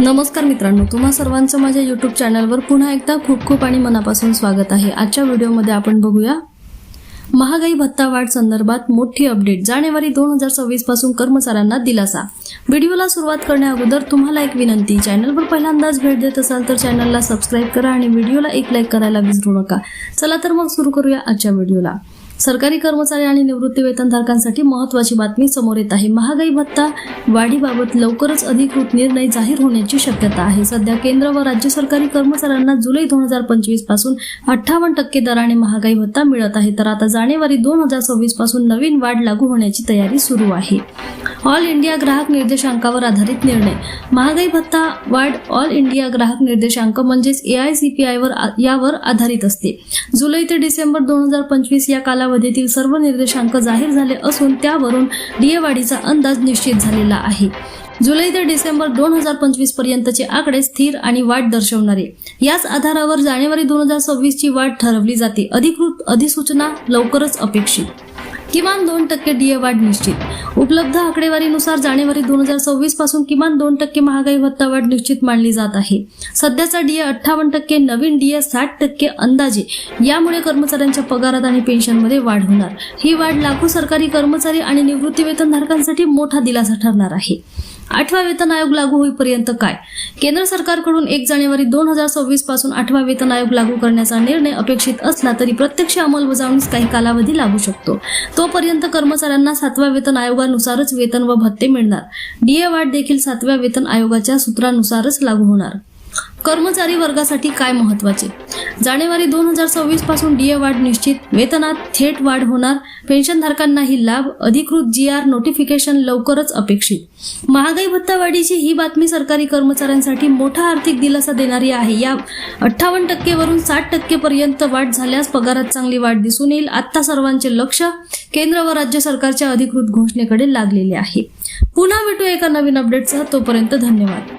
नमस्कार मित्रांनो, तुम्हा सर्वांचं माझ्या YouTube चॅनलवर पुन्हा एकदा खूप खूप आणि मनापासून स्वागत आहे। आजच्या व्हिडिओमध्ये आपण बघूया महागाई भत्ता वाढ संदर्भात मोठी अपडेट। जानेवारी 2026 पासून कर्मचाऱ्यांना दिलासा। व्हिडिओला सुरुवात करण्याअगोदर तुम्हाला एक विनंती, चॅनलवर पहिल्यांदाच भेट देत असाल तर चॅनलला सबस्क्राइब करा आणि व्हिडिओला एक लाईक करायला विसरू नका। चला तर मग सुरू करूया आजच्या व्हिडिओला। सरकारी कर्मचारी आणि निवृत्ती वेतनधारकांसाठी महत्त्वाची बातमी समोर येत आहे। महागाई भत्ता वाढीबाबत लवकरच अधिकृत निर्णय जाहीर होण्याची शक्यता आहे। सध्या केंद्र व राज्य सरकारी कर्मचाऱ्यांना जुलै 2025 पासून 58% दराने महागाई भत्ता मिळत आहे, तर आता जानेवारी 2026 पासून नवीन वाढ लागू होण्याची तयारी सुरू आहे। ऑल इंडिया ग्राहक निर्देशांकावर आधारित निर्णय। महागाई भत्ता वाढ ऑल इंडिया ग्राहक निर्देशांक म्हणजेच AICPI यावर आधारित असते। जुलै ते डिसेंबर 2025 या कालावधीतील सर्व निर्देशांक जाहीर झाले असून त्यावरून DA वाढीचा अंदाज निश्चित झालेला आहे। जुलै ते डिसेंबर 2025 पर्यंतचे आकडे स्थिर आणि वाढ दर्शवणारे। याच आधारावर जानेवारी 2026 ची वाढ ठरवली जाते। अधिकृत अधिसूचना लवकरच अपेक्षित। किमान 2% DA वाढ निश्चित। उपलब्ध आकडेवारीनुसार जानेवारी 2026 पासून किमान 2% महागाई भत्ता वाढ निश्चित मानली जात आहे। सध्याचा DA 58%, नवीन DA 60% अंदाजे। यामुळे कर्मचाऱ्यांच्या पगारात आणि पेन्शनमध्ये वाढ होणार। ही वाढ लाखो सरकारी कर्मचारी आणि निवृत्ती वेतनधारकांसाठी मोठा दिलासा ठरणार आहे। 8वा वेतन आयोग लागू होईपर्यंत काय? केंद्र सरकारकडून 1 जानेवारी 2026 पासून 8वा वेतन आयोग लागू करण्याचा निर्णय अपेक्षित असला तरी प्रत्यक्ष अंमलबजावणीस काही कालावधी लागू शकतो। तोपर्यंत कर्मचाऱ्यांना 7व्या वेतन आयोगानुसारच वेतन व भत्ते मिळणार। DA वाढ देखील 7व्या वेतन आयोगाच्या सूत्रानुसारच लागू होणार। कर्मचारी वर्गासाठी काय महत्त्वाचे? जानेवारी 2026 पासून DA वाढ निश्चित, वेतनात थेट वाढ होणार, पेन्शनधारकांनाही लाभ, अधिकृत GR नोटिफिकेशन लवकरच अपेक्षित। महागाई भत्ता वाढीची ही बातमी सरकारी कर्मचाऱ्यांसाठी मोठा आर्थिक दिलासा देणारी आहे। या 58% वरून 60% पर्यंत वाढ झाल्यास पगारात चांगली वाढ दिसून येईल। आता सर्वांचे लक्ष केंद्र व राज्य सरकारच्या अधिकृत घोषणेकडे लागलेले आहे। पुन्हा भेटूया एका नवीन अपडेटसह, तोपर्यंत धन्यवाद।